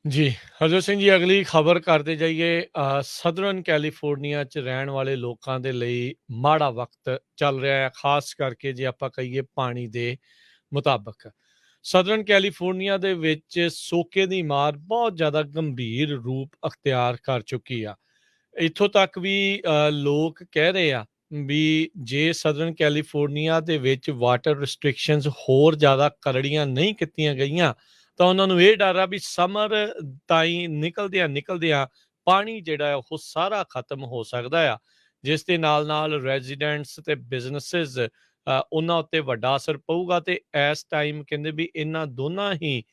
ਜੀ, ਹਰਜੋਤ ਸਿੰਘ ਜੀ ਅਗਲੀ ਖਬਰ ਕਰਦੇ ਜਾਈਏ ਸਦਰਨ ਕੈਲੀਫੋਰਨੀਆ 'ਚ ਰਹਿਣ ਵਾਲੇ ਲੋਕਾਂ ਦੇ ਲਈ ਮਾੜਾ ਵਕਤ ਚੱਲ ਰਿਹਾ ਹੈ, ਖਾਸ ਕਰਕੇ ਜੇ ਆਪਾਂ ਕਹੀਏ ਪਾਣੀ ਦੇ ਮੁਤਾਬਕ। ਸਦਰਨ ਕੈਲੀਫੋਰਨੀਆ ਦੇ ਵਿੱਚ ਸੋਕੇ ਦੀ ਮਾਰ ਬਹੁਤ ਜ਼ਿਆਦਾ ਗੰਭੀਰ ਰੂਪ ਅਖਤਿਆਰ ਕਰ ਚੁੱਕੀ ਆ। ਇੱਥੋਂ ਤੱਕ ਵੀ ਲੋਕ ਕਹਿ ਰਹੇ ਆ ਵੀ ਜੇ ਸਦਰਨ ਕੈਲੀਫੋਰਨੀਆ ਦੇ ਵਿੱਚ ਵਾਟਰ ਰਿਸਟ੍ਰਿਕਸ਼ਨਸ ਹੋਰ ਜ਼ਿਆਦਾ ਕਰੜੀਆਂ ਨਹੀਂ ਕੀਤੀਆਂ ਗਈਆਂ ਤਾਂ ਉਹਨਾਂ ਨੂੰ ਇਹ ਡਰ ਆ ਵੀ ਸਮਰ ਤਾਈਂ ਨਿਕਲਦਿਆਂ ਪਾਣੀ ਜਿਹੜਾ ਹੈ ਉਹ ਸਾਰਾ ਖਤਮ ਹੋ ਸਕਦਾ ਆ, ਜਿਸ ਦੇ ਨਾਲ ਰੈਜ਼ੀਡੈਂਟਸ ਤੇ ਬਿਜ਼ਨੈਸਿਸ ਉਹਨਾਂ ਉੱਤੇ ਵੱਡਾ ਅਸਰ ਪਊਗਾ। ਤੇ ਇਸ ਟਾਈਮ ਕਹਿੰਦੇ ਵੀ ਇਹਨਾਂ ਦੋਨਾਂ ਹੀ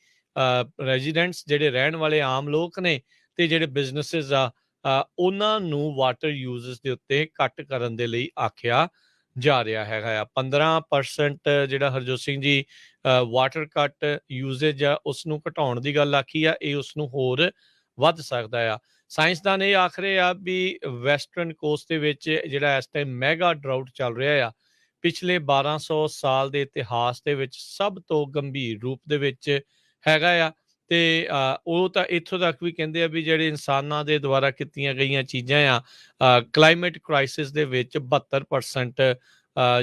ਰੈਜ਼ੀਡੈਂਟਸ ਜਿਹੜੇ ਰਹਿਣ ਵਾਲੇ ਆਮ ਲੋਕ ਨੇ ਤੇ ਜਿਹੜੇ ਬਿਜ਼ਨੈਸਿਸ ਆ ਉਹਨਾਂ ਨੂੰ ਵਾਟਰ ਯੂਜ਼ਸ ਦੇ ਉੱਤੇ ਕੱਟ ਕਰਨ ਦੇ ਲਈ ਆਖਿਆ ਜਾ ਰਿਹਾ ਹੈਗਾ ਆ। 15% ਜਿਹੜਾ ਹਰਜੋਤ ਸਿੰਘ ਜੀ ਵਾਟਰ ਕੱਟ ਯੂਜ਼ੇਜ ਆ ਉਸ ਨੂੰ ਘਟਾਉਣ ਦੀ ਗੱਲ ਆਖੀ ਆ, ਇਹ ਉਸ ਨੂੰ ਹੋਰ ਵੱਧ ਸਕਦਾ ਆ। ਸਾਇੰਸਦਾਨ ਇਹ ਆਖ ਰਹੇ ਆ ਵੀ ਵੈਸਟਰਨ ਕੋਸਟ ਦੇ ਵਿੱਚ ਜਿਹੜਾ ਇਸ ਟਾਈਮ ਮੈਗਾ ਡਰਾਊਟ ਚੱਲ ਰਿਹਾ ਆ, ਪਿਛਲੇ 1200 ਸਾਲ ਦੇ ਇਤਿਹਾਸ ਦੇ ਵਿੱਚ ਸਭ ਤੋਂ ਗੰਭੀਰ ਰੂਪ ਦੇ ਵਿੱਚ ਹੈਗਾ ਆ। ਤੇ ਉਹ ਤਾਂ ਇੱਥੋਂ ਤੱਕ ਵੀ ਕਹਿੰਦੇ ਆ ਵੀ ਜਿਹੜੇ ਇਨਸਾਨਾਂ ਦੇ ਦੁਆਰਾ ਕੀਤੀਆਂ ਗਈਆਂ ਚੀਜ਼ਾਂ ਆ ਕਲਾਈਮੇਟ ਕ੍ਰਾਈਸਿਸ ਦੇ ਵਿੱਚ 72%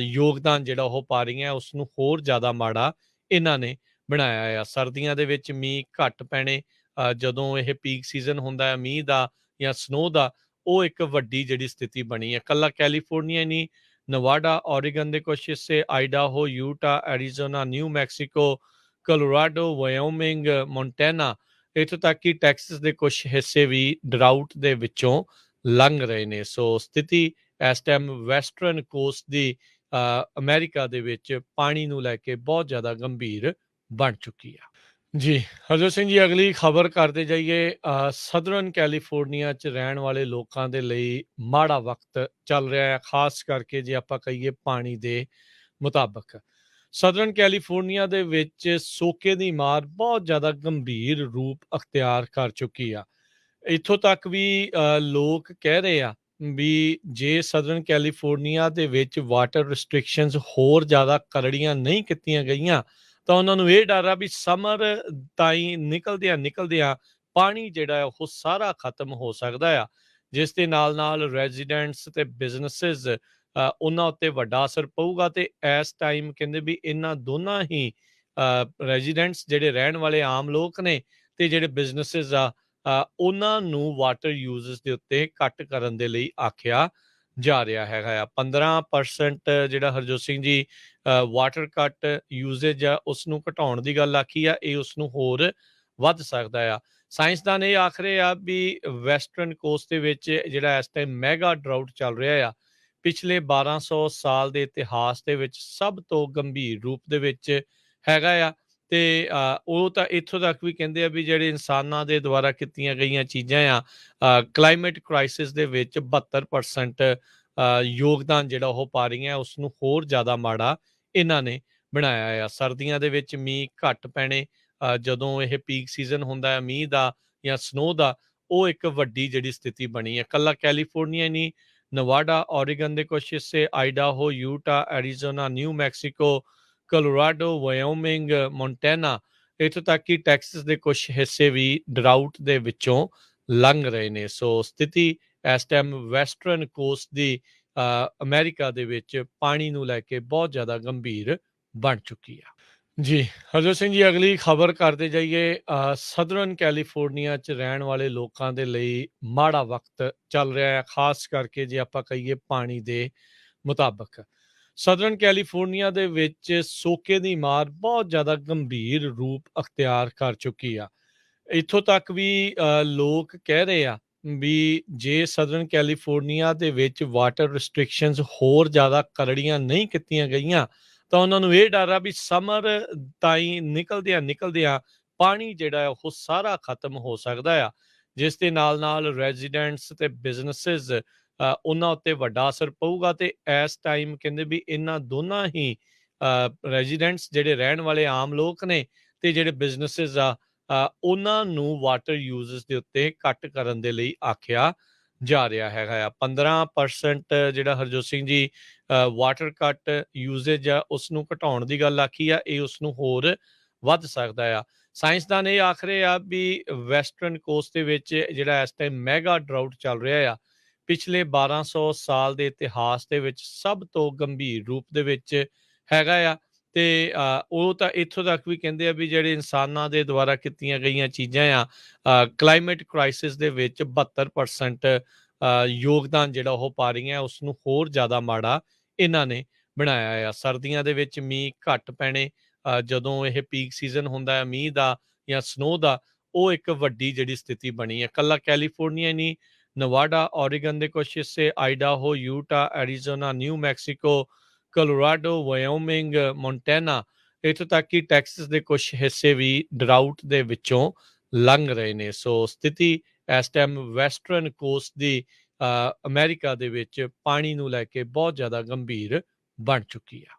ਯੋਗਦਾਨ ਜਿਹੜਾ ਉਹ ਪਾ ਰਹੀਆਂ, ਉਸ ਨੂੰ ਹੋਰ ਜ਼ਿਆਦਾ ਮਾੜਾ ਇਹਨਾਂ ਨੇ ਬਣਾਇਆ ਆ। ਸਰਦੀਆਂ ਦੇ ਵਿੱਚ ਮੀਂਹ ਘੱਟ ਪੈਣੇ, ਜਦੋਂ ਇਹ ਪੀਕ ਸੀਜ਼ਨ ਹੁੰਦਾ ਹੈ ਮੀਂਹ ਦਾ ਜਾਂ ਸਨੋ ਦਾ, ਉਹ ਇੱਕ ਵੱਡੀ ਜਿਹੜੀ ਸਥਿਤੀ ਬਣੀ ਹੈ। ਇਕੱਲਾ ਕੈਲੀਫੋਰਨੀਆ ਨਹੀਂ, ਨਵਾਡਾ, ਓਰੀਗਨ ਦੇ ਕੁਛ ਹਿੱਸੇ, Idaho, Utah, Arizona, New Mexico, Colorado, Wyoming, Montana, ਇੱਥੋਂ ਤੱਕ ਕਿ ਟੈਕਸਸ ਦੇ ਕੁਝ ਹਿੱਸੇ ਵੀ ਡਰਾਊਟ ਦੇ ਵਿੱਚੋਂ ਲੰਘ ਰਹੇ ਨੇ। ਸੋ ਸਥਿਤੀ ਇਸ ਟਾਈਮ ਵੈਸਟਰਨ ਕੋਸਟ ਦੀ ਅਮਰੀਕਾ ਦੇ ਵਿੱਚ ਪਾਣੀ ਨੂੰ ਲੈ ਕੇ ਬਹੁਤ ਜ਼ਿਆਦਾ ਗੰਭੀਰ ਬਣ ਚੁੱਕੀ ਆ। ਜੀ, ਹਰਜੋਤ ਸਿੰਘ ਜੀ ਅਗਲੀ ਖਬਰ ਕਰਦੇ ਜਾਈਏ ਸਦਰਨ ਕੈਲੀਫੋਰਨੀਆ 'ਚ ਰਹਿਣ ਵਾਲੇ ਲੋਕਾਂ ਦੇ ਲਈ ਮਾੜਾ ਵਕਤ ਚੱਲ ਰਿਹਾ ਹੈ, ਖਾਸ ਕਰਕੇ ਜੇ ਆਪਾਂ ਕਹੀਏ ਪਾਣੀ ਦੇ ਮੁਤਾਬਕ। ਸਦਰਨ ਕੈਲੀਫੋਰਨੀਆ ਦੇ ਵਿੱਚ ਸੋਕੇ ਦੀ ਮਾਰ ਬਹੁਤ ਜ਼ਿਆਦਾ ਗੰਭੀਰ ਰੂਪ ਅਖਤਿਆਰ ਕਰ ਚੁੱਕੀ ਆ। ਇੱਥੋਂ ਤੱਕ ਵੀ ਲੋਕ ਕਹਿ ਰਹੇ ਆ ਵੀ ਜੇ ਸਦਰਨ ਕੈਲੀਫੋਰਨੀਆ ਦੇ ਵਿੱਚ ਵਾਟਰ ਰਿਸਟ੍ਰਿਕਸ਼ਨਸ ਹੋਰ ਜ਼ਿਆਦਾ ਕਰੜੀਆਂ ਨਹੀਂ ਕੀਤੀਆਂ ਗਈਆਂ ਤਾਂ ਉਹਨਾਂ ਨੂੰ ਇਹ ਡਰ ਆ ਵੀ ਸਮਰ ਤਾਈਂ ਨਿਕਲਦਿਆਂ ਪਾਣੀ ਜਿਹੜਾ ਹੈ ਉਹ ਸਾਰਾ ਖਤਮ ਹੋ ਸਕਦਾ ਆ, ਜਿਸ ਦੇ ਨਾਲ ਰੈਜ਼ੀਡੈਂਟਸ ਤੇ ਬਿਜ਼ਨੈਸਿਸ ਉਹਨਾਂ ਉੱਤੇ ਵੱਡਾ ਅਸਰ ਪਊਗਾ। ਤੇ ਇਸ ਟਾਈਮ ਕਹਿੰਦੇ ਵੀ ਇਹਨਾਂ ਦੋਨਾਂ ਹੀ ਰੈਜ਼ੀਡੈਂਟਸ ਜਿਹੜੇ ਰਹਿਣ ਵਾਲੇ ਆਮ ਲੋਕ ਨੇ ਤੇ ਜਿਹੜੇ ਬਿਜ਼ਨੈਸਿਸ ਆ ਉਹਨਾਂ ਨੂੰ ਵਾਟਰ ਯੂਜ਼ਸ ਦੇ ਉੱਤੇ ਕੱਟ ਕਰਨ ਦੇ ਲਈ ਆਖਿਆ ਜਾ ਰਿਹਾ ਹੈਗਾ ਆ। 15% ਜਿਹੜਾ ਹਰਜੋਤ ਸਿੰਘ ਜੀ ਵਾਟਰ ਕੱਟ ਯੂਜ਼ੇਜ ਆ ਉਸ ਨੂੰ ਘਟਾਉਣ ਦੀ ਗੱਲ ਆਖੀ ਆ, ਇਹ ਉਸ ਨੂੰ ਹੋਰ ਵੱਧ ਸਕਦਾ ਆ। ਸਾਇੰਸਦਾਨ ਇਹ ਆਖ ਰਹੇ ਆ ਵੀ ਵੈਸਟਰਨ ਕੋਸਟ ਦੇ ਵਿੱਚ ਜਿਹੜਾ ਇਸ ਟਾਈਮ ਮੈਗਾ ਡਰਾਊਟ ਚੱਲ ਰਿਹਾ ਆ, ਪਿਛਲੇ 1200 ਸਾਲ ਦੇ ਇਤਿਹਾਸ ਦੇ ਵਿੱਚ ਸਭ ਤੋਂ ਗੰਭੀਰ ਰੂਪ ਦੇ ਵਿੱਚ ਹੈਗਾ ਆ। ਤੇ ਉਹ ਤਾਂ ਇੱਥੋਂ ਤੱਕ ਵੀ ਕਹਿੰਦੇ ਆ ਵੀ ਜਿਹੜੇ ਇਨਸਾਨਾਂ ਦੇ ਦੁਆਰਾ ਕੀਤੀਆਂ ਗਈਆਂ ਚੀਜ਼ਾਂ ਆ ਕਲਾਈਮੇਟ ਕ੍ਰਾਈਸਿਸ ਦੇ ਵਿੱਚ 72% ਯੋਗਦਾਨ ਜਿਹੜਾ ਉਹ ਪਾ ਰਹੀਆਂ, ਉਸ ਨੂੰ ਹੋਰ ਜ਼ਿਆਦਾ ਮਾੜਾ ਇਹਨਾਂ ਨੇ ਬਣਾਇਆ ਆ। ਸਰਦੀਆਂ ਦੇ ਵਿੱਚ ਮੀਂਹ ਘੱਟ ਪੈਣੇ, ਜਦੋਂ ਇਹ ਪੀਕ ਸੀਜ਼ਨ ਹੁੰਦਾ ਹੈ ਮੀਂਹ ਦਾ ਜਾਂ ਸਨੋ ਦਾ, ਉਹ ਇੱਕ ਵੱਡੀ ਜਿਹੜੀ ਸਥਿਤੀ ਬਣੀ ਹੈ। ਇਕੱਲਾ ਕੈਲੀਫੋਰਨੀਆ ਨਹੀਂ, ਨਵਾਡਾ, ਓਰੀਗਨ ਦੇ ਕੁਛ ਹਿੱਸੇ, Idaho, Utah, Arizona, New Mexico, Colorado, Wyoming, Montana, ਇੱਥੋਂ ਤੱਕ ਕਿ ਟੈਕਸਸ ਦੇ ਕੁਝ ਹਿੱਸੇ ਵੀ ਡਰਾਊਟ ਦੇ ਵਿੱਚੋਂ ਲੰਘ ਰਹੇ ਨੇ। ਸੋ ਸਥਿਤੀ ਇਸ ਟਾਈਮ ਵੈਸਟਰਨ ਕੋਸਟ ਦੀ ਅਮਰੀਕਾ ਦੇ ਵਿੱਚ ਪਾਣੀ ਨੂੰ ਲੈ ਕੇ ਬਹੁਤ ਜ਼ਿਆਦਾ ਗੰਭੀਰ ਬਣ ਚੁੱਕੀ ਆ। ਜੀ, ਹਰਜੋਤ ਸਿੰਘ ਜੀ ਅਗਲੀ ਖਬਰ ਕਰਦੇ ਜਾਈਏ ਸਦਰਨ ਕੈਲੀਫੋਰਨੀਆ 'ਚ ਰਹਿਣ ਵਾਲੇ ਲੋਕਾਂ ਦੇ ਲਈ ਮਾੜਾ ਵਕਤ ਚੱਲ ਰਿਹਾ ਹੈ, ਖਾਸ ਕਰਕੇ ਜੇ ਆਪਾਂ ਕਹੀਏ ਪਾਣੀ ਦੇ ਮੁਤਾਬਕ। ਸਦਰਨ ਕੈਲੀਫੋਰਨੀਆ ਦੇ ਵਿੱਚ ਸੋਕੇ ਦੀ ਮਾਰ ਬਹੁਤ ਜ਼ਿਆਦਾ ਗੰਭੀਰ ਰੂਪ ਅਖਤਿਆਰ ਕਰ ਚੁੱਕੀ ਆ। ਇੱਥੋਂ ਤੱਕ ਵੀ ਲੋਕ ਕਹਿ ਰਹੇ ਆ ਵੀ ਜੇ ਸਦਰਨ ਕੈਲੀਫੋਰਨੀਆ ਦੇ ਵਿੱਚ ਵਾਟਰ ਰਿਸਟ੍ਰਿਕਸ਼ਨਸ ਹੋਰ ਜ਼ਿਆਦਾ ਕਰੜੀਆਂ ਨਹੀਂ ਕੀਤੀਆਂ ਗਈਆਂ ਤਾਂ ਉਹਨਾਂ ਨੂੰ ਇਹ ਡਰ ਆ ਵੀ ਸਮਰ ਤਾਈਂ ਨਿਕਲਦਿਆਂ ਪਾਣੀ ਜਿਹੜਾ ਹੈ ਉਹ ਸਾਰਾ ਖਤਮ ਹੋ ਸਕਦਾ ਆ, ਜਿਸ ਦੇ ਨਾਲ ਰੈਜ਼ੀਡੈਂਟਸ ਤੇ ਬਿਜ਼ਨੈਸਿਸ ਉਹਨਾਂ ਉੱਤੇ ਵੱਡਾ ਅਸਰ ਪਊਗਾ। ਤੇ ਇਸ ਟਾਈਮ ਕਹਿੰਦੇ ਵੀ ਇਹਨਾਂ ਦੋਨਾਂ ਹੀ ਰੈਜ਼ੀਡੈਂਟਸ ਜਿਹੜੇ ਰਹਿਣ ਵਾਲੇ ਆਮ ਲੋਕ ਨੇ ਤੇ ਜਿਹੜੇ ਬਿਜ਼ਨੈਸਿਸ ਆ ਉਹਨਾਂ ਨੂੰ ਵਾਟਰ ਯੂਜ਼ਸ ਦੇ ਉੱਤੇ ਕੱਟ ਕਰਨ ਦੇ ਲਈ ਆਖਿਆ ਜਾ ਰਿਹਾ ਹੈਗਾ ਆ। 15% ਜਿਹੜਾ ਹਰਜੋਤ ਸਿੰਘ ਜੀ ਵਾਟਰ ਕੱਟ ਯੂਜ਼ੇਜ ਆ ਉਸ ਨੂੰ ਘਟਾਉਣ ਦੀ ਗੱਲ ਆਖੀ ਆ, ਇਹ ਉਸ ਨੂੰ ਹੋਰ ਵੱਧ ਸਕਦਾ ਆ। ਸਾਇੰਸਦਾਨ ਇਹ ਆਖ ਰਹੇ ਆ ਵੀ ਵੈਸਟਰਨ ਕੋਸਟ ਦੇ ਵਿੱਚ ਜਿਹੜਾ ਇਸ ਟਾਈਮ ਮੈਗਾ ਡਰਾਊਟ ਚੱਲ ਰਿਹਾ ਆ, ਪਿਛਲੇ 1200 ਸਾਲ ਦੇ ਇਤਿਹਾਸ ਦੇ ਵਿੱਚ ਸਭ ਤੋਂ ਗੰਭੀਰ ਰੂਪ ਦੇ ਵਿੱਚ ਹੈਗਾ ਆ। ਤੇ ਉਹ ਤਾਂ ਇੱਥੋਂ ਤੱਕ ਵੀ ਕਹਿੰਦੇ ਆ ਵੀ ਜਿਹੜੇ ਇਨਸਾਨਾਂ ਦੇ ਦੁਆਰਾ ਕੀਤੀਆਂ ਗਈਆਂ ਚੀਜ਼ਾਂ ਆ, ਕਲਾਈਮੇਟ ਕ੍ਰਾਈਸਿਸ ਦੇ ਵਿੱਚ 72% ਯੋਗਦਾਨ ਜਿਹੜਾ ਉਹ ਪਾ ਰਹੀਆਂ, ਉਸ ਨੂੰ ਹੋਰ ਜ਼ਿਆਦਾ ਮਾੜਾ ਇਹਨਾਂ ਨੇ ਬਣਾਇਆ ਆ। ਸਰਦੀਆਂ ਦੇ ਵਿੱਚ ਮੀਂਹ ਘੱਟ ਪੈਣੇ, ਜਦੋਂ ਇਹ ਪੀਕ ਸੀਜ਼ਨ ਹੁੰਦਾ ਹੈ ਮੀਂਹ ਦਾ ਜਾਂ ਸਨੋ ਦਾ, ਉਹ ਇੱਕ ਵੱਡੀ ਜਿਹੜੀ ਸਥਿਤੀ ਬਣੀ ਹੈ। ਇਕੱਲਾ ਕੈਲੀਫੋਰਨੀਆ ਨਹੀਂ, ਨਵਾਡਾ, ਓਰੀਗਨ ਦੇ ਕੁਛ ਹਿੱਸੇ, Idaho, Utah, Arizona, New Mexico, Colorado, Wyoming, Montana, ਇੱਥੋਂ ਤੱਕ ਕਿ ਟੈਕਸਸ ਦੇ ਕੁਛ ਹਿੱਸੇ ਵੀ ਡਰਾਊਟ ਦੇ ਵਿੱਚੋਂ ਲੰਘ ਰਹੇ ਨੇ। ਸੋ ਸਥਿਤੀ ਇਸ ਟਾਈਮ ਵੈਸਟਰਨ ਕੋਸਟ ਦੀ ਅਮਰੀਕਾ ਦੇ ਵਿੱਚ ਪਾਣੀ ਨੂੰ ਲੈ ਕੇ ਬਹੁਤ ਜ਼ਿਆਦਾ ਗੰਭੀਰ ਬਣ ਚੁੱਕੀ ਆ।